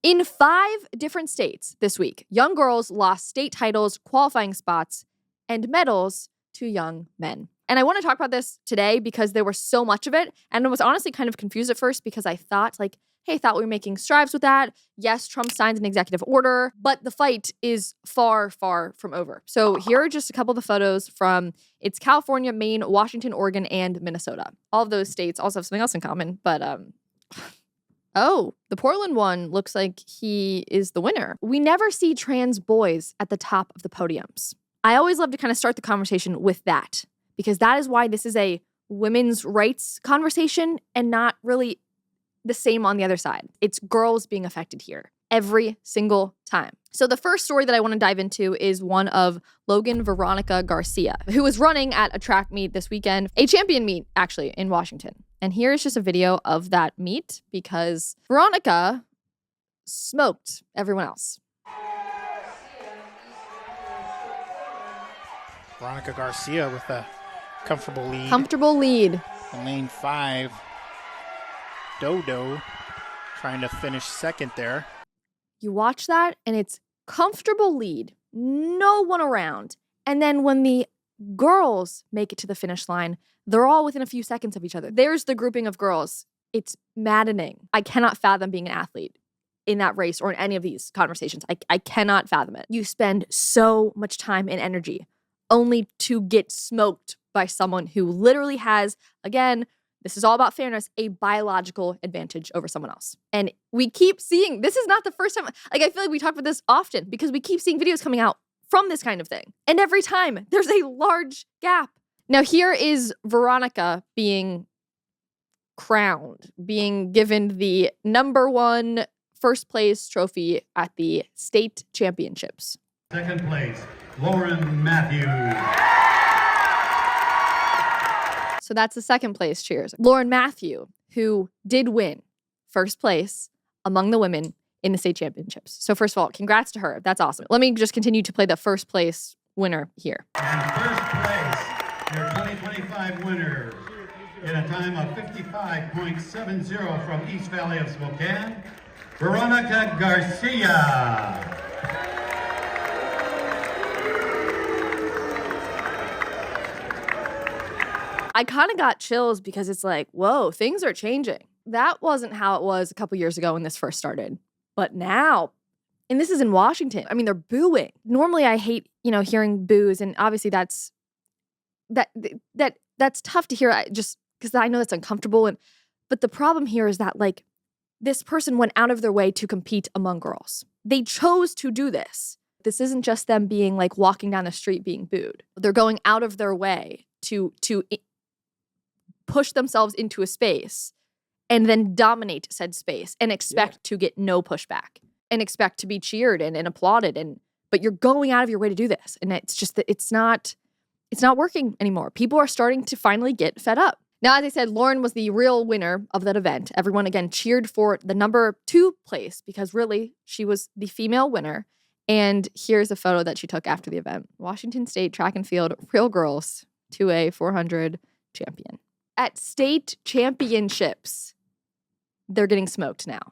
In 5 different states this week, young girls lost state titles, qualifying spots, and medals to young men. And I want to talk about this today because there was so much of it. And I was honestly kind of confused at first because I thought hey, I thought we were making strides with that. Yes, Trump signs an executive order, but the fight is far, far from over. So here are just a couple of the photos from, it's California, Maine, Washington, Oregon, and Minnesota. All of those states also have something else in common, but oh, the Portland one looks like he is the winner. We never see trans boys at the top of the podiums. I always love to kind of start the conversation with that because that is why this is a women's rights conversation and not really the same on the other side. It's girls being affected here every single time. So the first story that I want to dive into is one of Logan Veronica Garcia, who was running at a track meet this weekend, a champion meet actually in Washington. And here is just a video of that meet because Veronica smoked everyone else. Veronica Garcia with a comfortable lead. Comfortable lead. In lane 5, Dodo trying to finish second there. You watch that and it's comfortable lead, no one around. And then when the girls make it to the finish line, they're all within a few seconds of each other. There's the grouping of girls. It's maddening. I cannot fathom being an athlete in that race or in any of these conversations. I cannot fathom it. You spend so much time and energy only to get smoked by someone who literally has, again, this is all about fairness, a biological advantage over someone else. And we keep seeing, this is not the first time, I feel like we talk about this often because we keep seeing videos coming out from this kind of thing. And every time there's a large gap. Now here is Veronica being crowned, being given the #1 first place trophy at the state championships. Second place, Lauren Matthews. So that's the second place cheers. Lauren Matthew, who did win first place among the women in the state championships. So first of all, congrats to her. That's awesome. Let me just continue to play the first place winner here. And first place, your 2025 winner, in a time of 55.70 from East Valley of Spokane, Veronica Garcia. I kind of got chills because it's like, whoa, things are changing. That wasn't how it was a couple years ago when this first started. But now, and this is in Washington, I mean, they're booing. Normally I hate, hearing boos, and obviously that's tough to hear just because I know that's uncomfortable. But the problem here is that this person went out of their way to compete among girls. They chose to do this. This isn't just them being walking down the street being booed. They're going out of their way to push themselves into a space and then dominate said space and expect to get no pushback and expect to be cheered and applauded. But you're going out of your way to do this. And it's just that it's not working anymore. People are starting to finally get fed up. Now, as I said, Lauren was the real winner of that event. Everyone, again, cheered for the #2 place because really she was the female winner. And here's a photo that she took after the event. Washington State track and field, real girls, 2A 400 champion. At state championships, they're getting smoked now.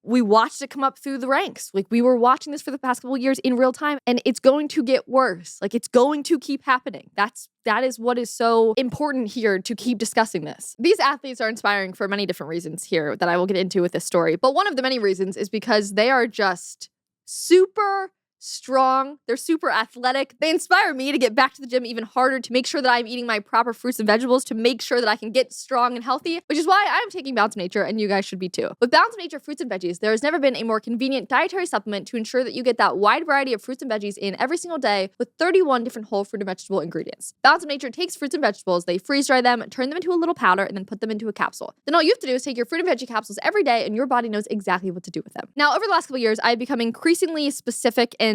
We watched it come up through the ranks. We were watching this for the past couple of years in real time, and it's going to get worse. It's going to keep happening. That is what is so important here to keep discussing this. These athletes are inspiring for many different reasons here that I will get into with this story. But one of the many reasons is because they are just super strong. They're super athletic. They inspire me to get back to the gym even harder, to make sure that I'm eating my proper fruits and vegetables, to make sure that I can get strong and healthy, which is why I'm taking Balance of Nature, and you guys should be too. With Balance of Nature fruits and veggies, there has never been a more convenient dietary supplement to ensure that you get that wide variety of fruits and veggies in every single day with 31 different whole fruit and vegetable ingredients. Balance of Nature takes fruits and vegetables, they freeze dry them, turn them into a little powder, and then put them into a capsule. Then all you have to do is take your fruit and veggie capsules every day, and your body knows exactly what to do with them. Now, over the last couple of years, I've become increasingly specific and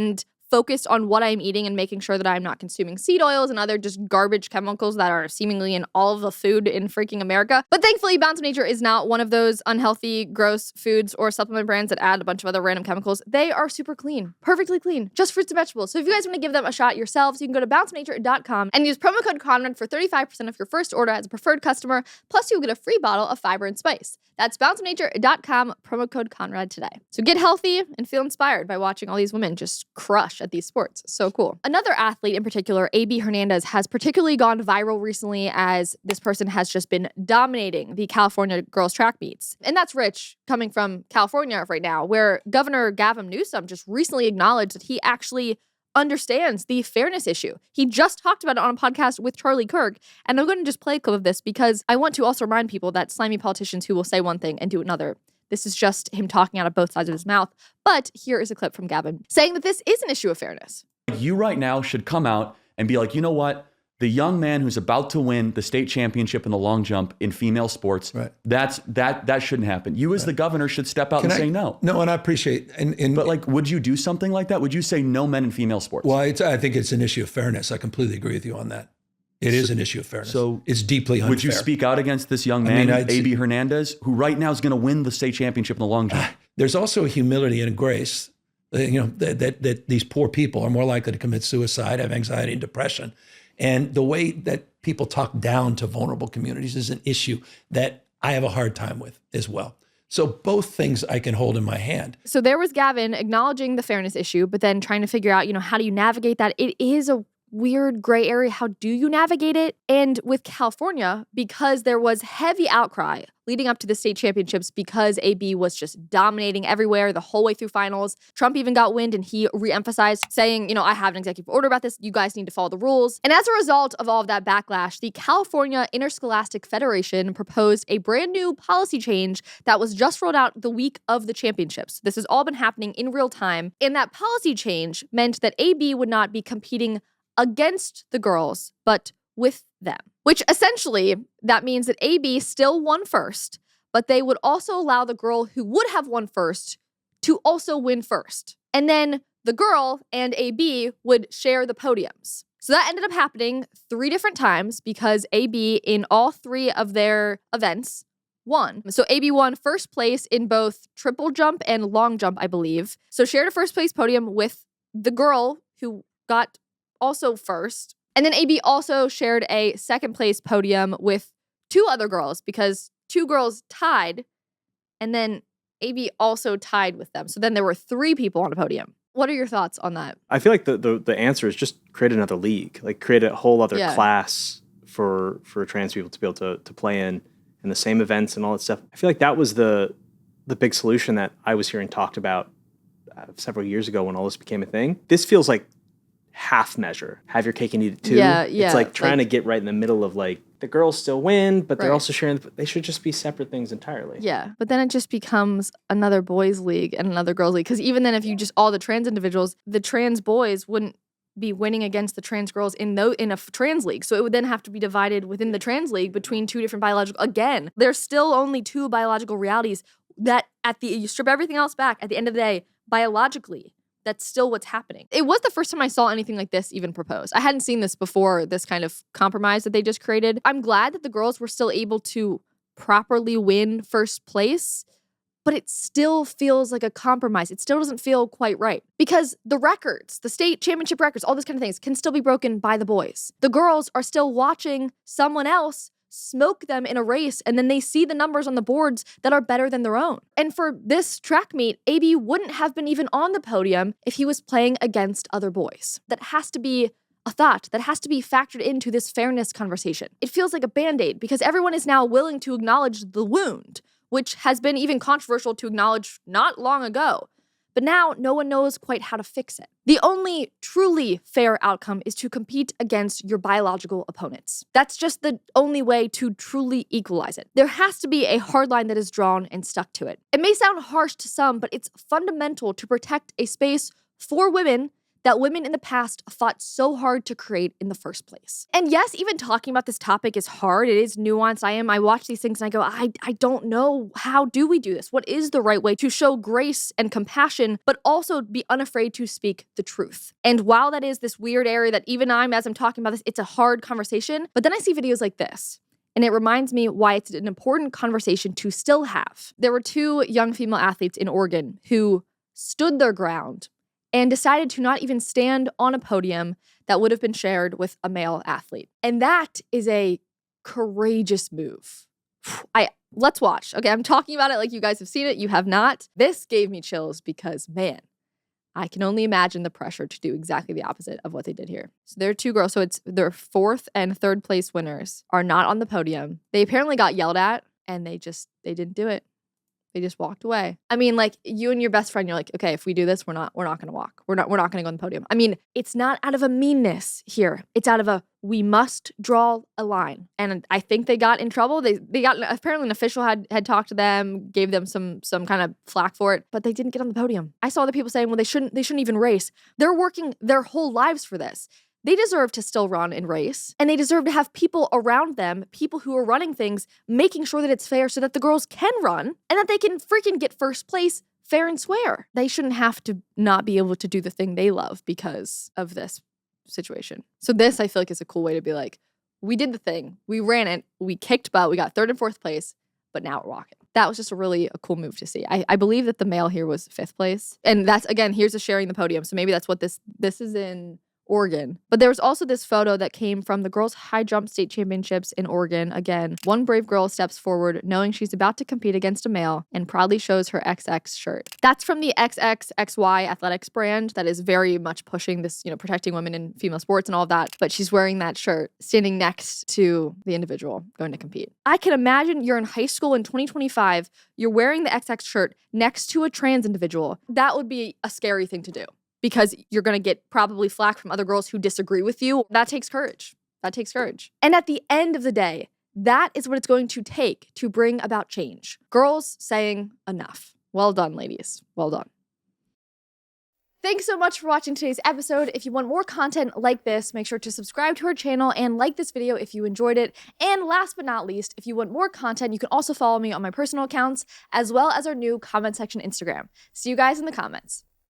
focused on what I'm eating and making sure that I'm not consuming seed oils and other just garbage chemicals that are seemingly in all of the food in freaking America. But thankfully, Bounce of Nature is not one of those unhealthy, gross foods or supplement brands that add a bunch of other random chemicals. They are super clean, perfectly clean, just fruits and vegetables. So if you guys want to give them a shot yourselves, you can go to bounceofnature.com and use promo code Conrad for 35% off your first order as a preferred customer. Plus, you'll get a free bottle of fiber and spice. That's bounceofnature.com, promo code Conrad today. So get healthy and feel inspired by watching all these women just crush at these sports. So cool. Another athlete in particular, A.B. Hernandez, has particularly gone viral recently as this person has just been dominating the California girls track meets. And that's rich coming from California right now, where Governor Gavin Newsom just recently acknowledged that he actually understands the fairness issue. He just talked about it on a podcast with Charlie Kirk, and I'm going to just play a clip of this because I want to also remind people that slimy politicians who will say one thing and do another. This is just him talking out of both sides of his mouth. But here is a clip from Gavin saying that this is an issue of fairness. You right now should come out and be like, you know what? The young man who's about to win the state championship in the long jump in female sports, right. that shouldn't happen. You as the governor should step out say no. No, and I appreciate but like, would you do something like that? Would you say no men in female sports? Well, I think it's an issue of fairness. I completely agree with you on that. It is an issue of fairness. So it's deeply unfair. Would you speak out against this young man, A.B. Hernandez, who right now is going to win the state championship in the long jump? There's also a humility and a grace, that these poor people are more likely to commit suicide, have anxiety and depression. And the way that people talk down to vulnerable communities is an issue that I have a hard time with as well. So both things I can hold in my hand. So there was Gavin acknowledging the fairness issue, but then trying to figure out, how do you navigate that? It is a weird gray area. How do you navigate it? And with California, because there was heavy outcry leading up to the state championships because AB was just dominating everywhere the whole way through finals. Trump even got wind and he reemphasized saying, I have an executive order about this. You guys need to follow the rules. And as a result of all of that backlash, the California Interscholastic Federation proposed a brand new policy change that was just rolled out the week of the championships. This has all been happening in real time. And that policy change meant that AB would not be competing against the girls, but with them. Which essentially, that means that AB still won first, but they would also allow the girl who would have won first to also win first. And then the girl and AB would share the podiums. So that ended up happening 3 different times because AB in all 3 of their events won. So AB won first place in both triple jump and long jump, I believe. So shared a first place podium with the girl who got also first. And then AB also shared a second place podium with 2 other girls because 2 girls tied, and then AB also tied with them. So then there were 3 people on a podium. What are your thoughts on that? I feel like the answer is just create another league, like create a whole other class for trans people to be able to play in the same events and all that stuff. I feel like that was the big solution that I was hearing talked about several years ago when all this became a thing. This feels like half measure, have your cake and eat it too. Yeah. It's like trying to get right in the middle of like the girls still win, but they're also sharing. They should just be separate things entirely. Yeah, but then it just becomes another boys' league and another girls' league. Because even then, if you just all the trans individuals, the trans boys wouldn't be winning against the trans girls in a trans league. So it would then have to be divided within the trans league between 2 different biological. Again, there's still only 2 biological realities that you strip everything else back. At the end of the day, biologically, that's still what's happening. It was the first time I saw anything like this even proposed. I hadn't seen this before, this kind of compromise that they just created. I'm glad that the girls were still able to properly win first place, but it still feels like a compromise. It still doesn't feel quite right. Because the records, the state championship records, all this kind of things can still be broken by the boys. The girls are still watching someone else smoke them in a race, and then they see the numbers on the boards that are better than their own. And for this track meet, AB wouldn't have been even on the podium if he was playing against other boys. That has to be a thought that has to be factored into this fairness conversation. It feels like a Band-Aid because everyone is now willing to acknowledge the wound, which has been even controversial to acknowledge not long ago. But now no one knows quite how to fix it. The only truly fair outcome is to compete against your biological opponents. That's just the only way to truly equalize it. There has to be a hard line that is drawn and stuck to it. It may sound harsh to some, but it's fundamental to protect a space for women that women in the past fought so hard to create in the first place. And yes, even talking about this topic is hard. It is nuanced. I watch these things and I go, I don't know, how do we do this? What is the right way to show grace and compassion, but also be unafraid to speak the truth? And while that is this weird area that even as I'm talking about this, it's a hard conversation, but then I see videos like this. And it reminds me why it's an important conversation to still have. There were 2 young female athletes in Oregon who stood their ground and decided to not even stand on a podium that would have been shared with a male athlete. And that is a courageous move. Let's watch. Okay, I'm talking about it like you guys have seen it. You have not. This gave me chills because, man, I can only imagine the pressure to do exactly the opposite of what they did here. So there are 2 girls. So it's their 4th and 3rd place winners are not on the podium. They apparently got yelled at and they didn't do it. They just walked away. I mean, like, you and your best friend, you're like, okay, if we do this, we're not going to walk. We're not going to go on the podium. I mean, it's not out of a meanness here. It's out of we must draw a line. And I think they got in trouble. They got, apparently an official had talked to them, gave them some kind of flack for it, but they didn't get on the podium. I saw other people saying, well, they shouldn't even race. They're working their whole lives for this. They deserve to still run and race, and they deserve to have people around them, people who are running things, making sure that it's fair so that the girls can run and that they can freaking get first place fair and square. They shouldn't have to not be able to do the thing they love because of this situation. So this, I feel like, is a cool way to be like, we did the thing, we ran it, we kicked butt, we got 3rd and 4th place, but now we're walking. That was just a cool move to see. I believe that the male here was 5th place. And that's, again, here's a sharing the podium. So maybe that's what this is in Oregon. But there was also this photo that came from the girls' high jump state championships in Oregon. Again, one brave girl steps forward knowing she's about to compete against a male and proudly shows her XX shirt. That's from the XXXY athletics brand that is very much pushing this, protecting women in female sports and all of that. But she's wearing that shirt standing next to the individual going to compete. I can imagine you're in high school in 2025, you're wearing the XX shirt next to a trans individual. That would be a scary thing to do, because you're going to get probably flack from other girls who disagree with you. That takes courage. And at the end of the day, that is what it's going to take to bring about change. Girls saying enough. Well done, ladies. Well done. Thanks so much for watching today's episode. If you want more content like this, make sure to subscribe to our channel and like this video if you enjoyed it. And last but not least, if you want more content, you can also follow me on my personal accounts, as well as our new comment section Instagram. See you guys in the comments.